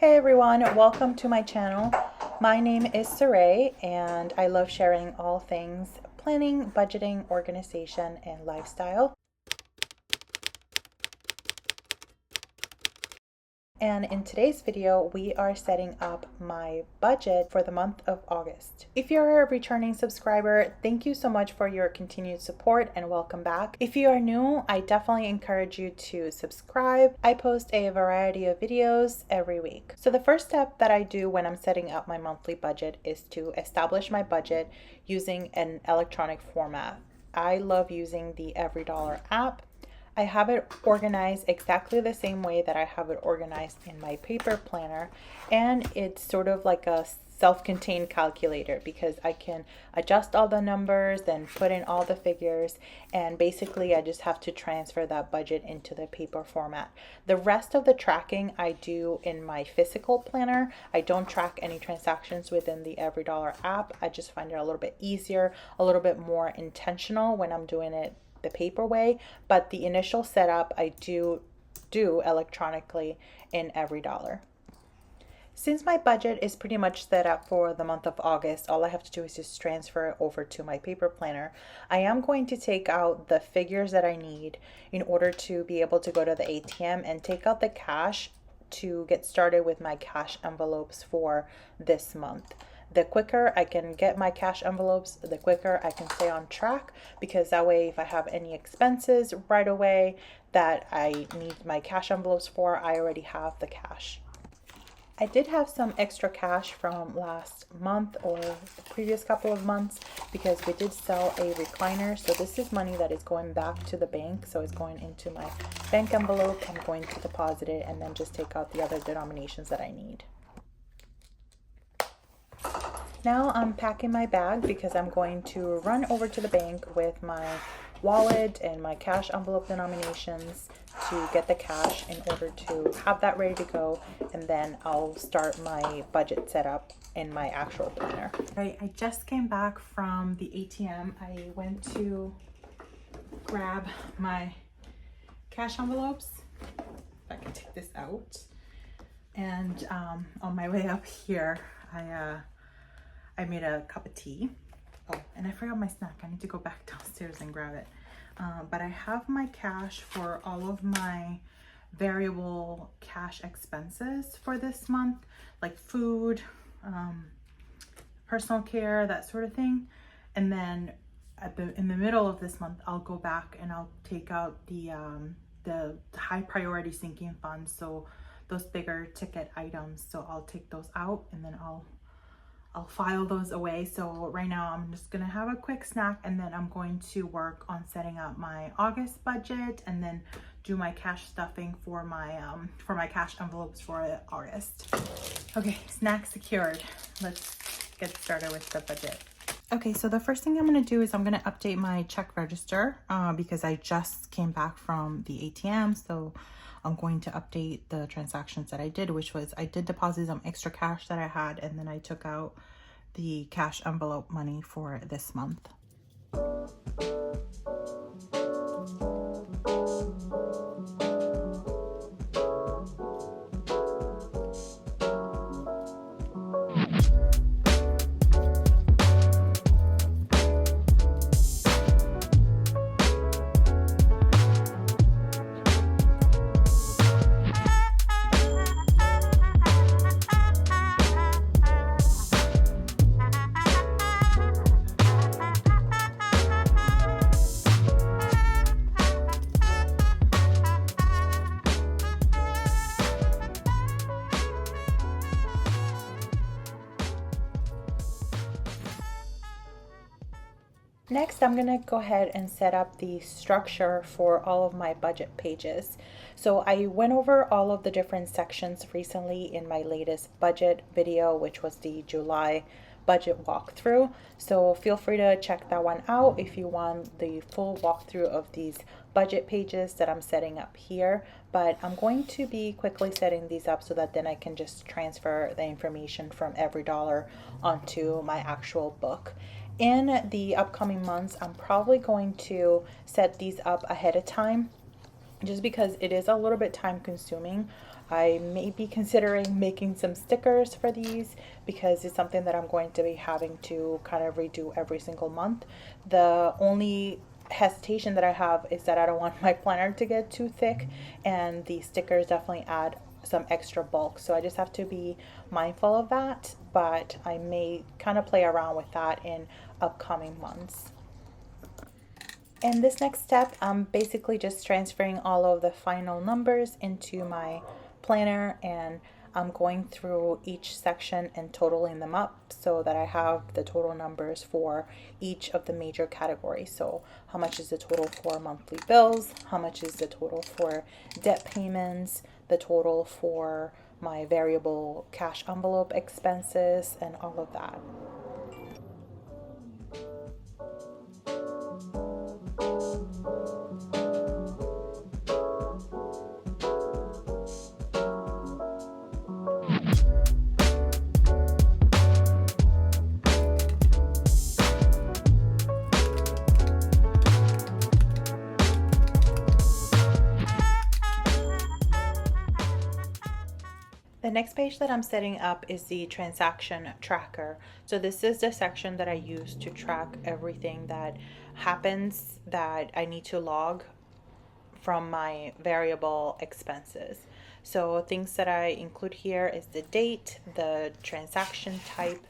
Hey everyone, welcome to my channel. My name is Saray and I love sharing all things planning, budgeting, organization, and lifestyle. And in today's video, we are setting up my budget for the month of August. If you're a returning subscriber, thank you so much for your continued support and welcome back. If you are new, I definitely encourage you to subscribe. I post a variety of videos every week. So the first step that I do when I'm setting up my monthly budget is to establish my budget using an electronic format. I love using the EveryDollar app. I have it organized exactly the same way that I have it organized in my paper planner, and it's sort of like a self-contained calculator because I can adjust all the numbers, then put in all the figures, and basically I just have to transfer that budget into the paper format. The rest of the tracking I do in my physical planner. I don't track any transactions within the EveryDollar app. I just find it a little bit easier, a little bit more intentional when I'm doing it the paper way, but the initial setup I do electronically in EveryDollar. Since my budget is pretty much set up for the month of August, all I have to do is just transfer it over to my paper planner. I am going to take out the figures that I need in order to be able to go to the ATM and take out the cash to get started with my cash envelopes for this month. The quicker I can get my cash envelopes, the quicker I can stay on track, because that way if I have any expenses right away that I need my cash envelopes for, I already have the cash. I did have some extra cash from last month or the previous couple of months because we did sell a recliner. So this is money that is going back to the bank. So it's going into my bank envelope. I'm going to deposit it and then just take out the other denominations that I need. Now I'm packing my bag because I'm going to run over to the bank with my wallet and my cash envelope denominations to get the cash in order to have that ready to go, and then I'll start my budget setup in my actual planner. Right, I just came back from the ATM. I went to grab my cash envelopes. If I can take this out. And on my way up here, I made a cup of tea. Oh, and I forgot my snack. I need to go back downstairs and grab it. But I have my cash for all of my variable cash expenses for this month, like food, personal care, that sort of thing. And then in the middle of this month, I'll go back and I'll take out the high priority sinking funds. So those bigger ticket items. So I'll take those out and then I'll file those away. So right now I'm just gonna have a quick snack and then I'm going to work on setting up my August budget and then do my cash stuffing for my cash envelopes for August. Okay, snack secured. Let's get started with the budget. Okay, so the first thing I'm gonna do is I'm gonna update my check register because I just came back from the ATM. So I'm going to update the transactions that I did, which was I did deposit some extra cash that I had, and then I took out the cash envelope money for this month. Next, I'm gonna go ahead and set up the structure for all of my budget pages. So I went over all of the different sections recently in my latest budget video, which was the July budget walkthrough. So feel free to check that one out if you want the full walkthrough of these budget pages that I'm setting up here. But I'm going to be quickly setting these up so that then I can just transfer the information from EveryDollar onto my actual book. In the upcoming months, I'm probably going to set these up ahead of time just because it is a little bit time consuming. I may be considering making some stickers for these because it's something that I'm going to be having to kind of redo every single month. The only hesitation that I have is that I don't want my planner to get too thick, and the stickers definitely add some extra bulk. So I just have to be mindful of that, but I may kind of play around with that in upcoming months. In this next step, I'm basically just transferring all of the final numbers into my planner, and I'm going through each section and totaling them up so that I have the total numbers for each of the major categories. So how much is the total for monthly bills? How much is the total for debt payments? The total for my variable cash envelope expenses and all of that. The next page that I'm setting up is the transaction tracker. So this is the section that I use to track everything that happens that I need to log from my variable expenses. So things that I include here is the date, the transaction type,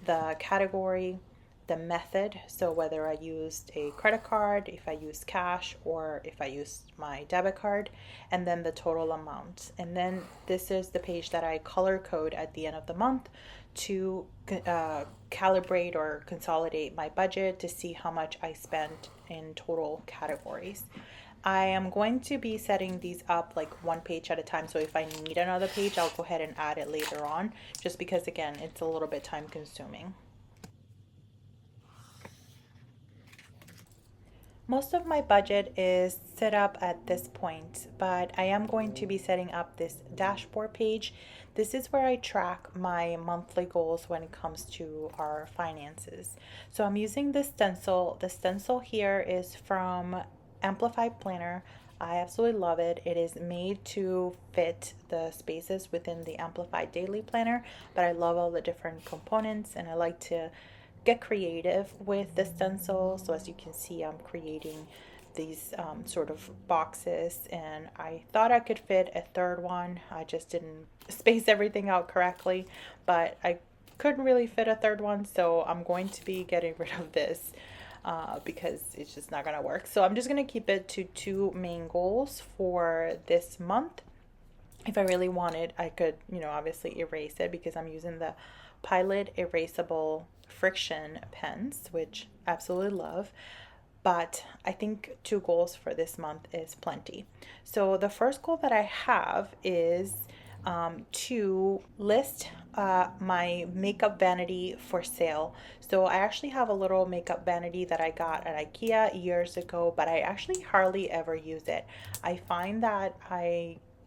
the category, the method, so whether I used a credit card, if I used cash, or if I used my debit card, and then the total amount. And then this is the page that I color code at the end of the month to calibrate or consolidate my budget to see how much I spent in total categories. I am going to be setting these up like one page at a time, so if I need another page, I'll go ahead and add it later on, just because again, it's a little bit time consuming. Most of my budget is set up at this point, but I am going to be setting up this dashboard page. This is where I track my monthly goals when it comes to our finances. So I'm using this stencil. The stencil here is from Amplified Planner. I absolutely love it. It is made to fit the spaces within the Amplified Daily Planner, but I love all the different components and I like to get creative with the stencil. So as you can see, I'm creating these sort of boxes, and I thought I could fit a third one. I just didn't space everything out correctly, but I couldn't really fit a third one, so I'm going to be getting rid of this because it's just not gonna work. So I'm just gonna keep it to two main goals for this month. If I really wanted, I could, obviously erase it because I'm using the Pilot erasable friction pens, which I absolutely love. But I think two goals for this month is plenty. So the first goal that I have is to list my makeup vanity for sale. So I actually have a little makeup vanity that I got at IKEA years ago, but I actually hardly ever use it. I find that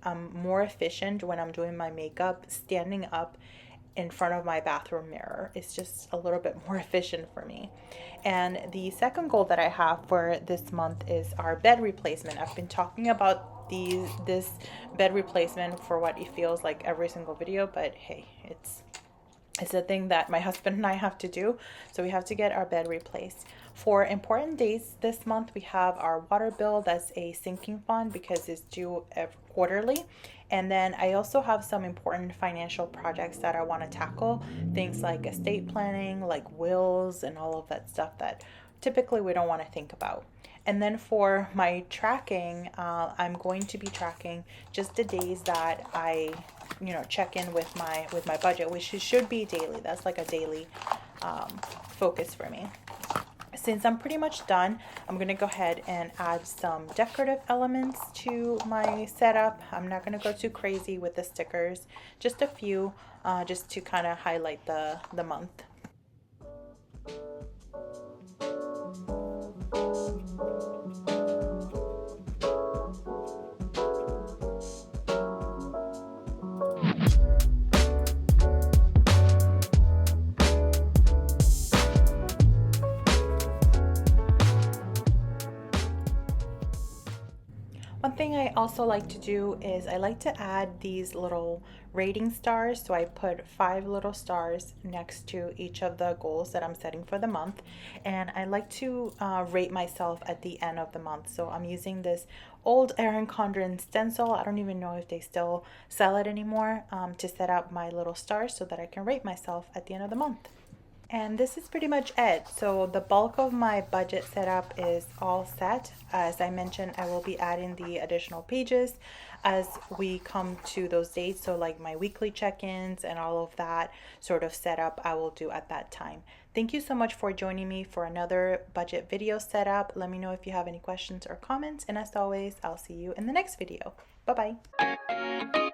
I'm more efficient when I'm doing my makeup standing up in front of my bathroom mirror. It's just a little bit more efficient for me. And the second goal that I have for this month is our bed replacement. I've been talking about this bed replacement for what it feels like every single video, but hey, it's a thing that my husband and I have to do. So we have to get our bed replaced. For important dates this month, we have our water bill. That's a sinking fund because it's due quarterly. And then I also have some important financial projects that I want to tackle. Things like estate planning, like wills, and all of that stuff that typically we don't want to think about. And then for my tracking, I'm going to be tracking just the days that I, check in with my budget, which should be daily. That's like a daily focus for me. Since I'm pretty much done, I'm going to go ahead and add some decorative elements to my setup. I'm not going to go too crazy with the stickers, just a few, just to kind of highlight the month. One thing thing I also like to do is I like to add these little rating stars. So I put 5 little stars next to each of the goals that I'm setting for the month. And I like to rate myself at the end of the month. So I'm using this old Erin Condren stencil. I don't even know if they still sell it anymore, to set up my little stars so that I can rate myself at the end of the month. And this is pretty much it. So the bulk of my budget setup is all set. As I mentioned, I will be adding the additional pages as we come to those dates. So like my weekly check-ins and all of that sort of setup I will do at that time. Thank you so much for joining me for another budget video setup. Let me know if you have any questions or comments. And as always, I'll see you in the next video. Bye-bye.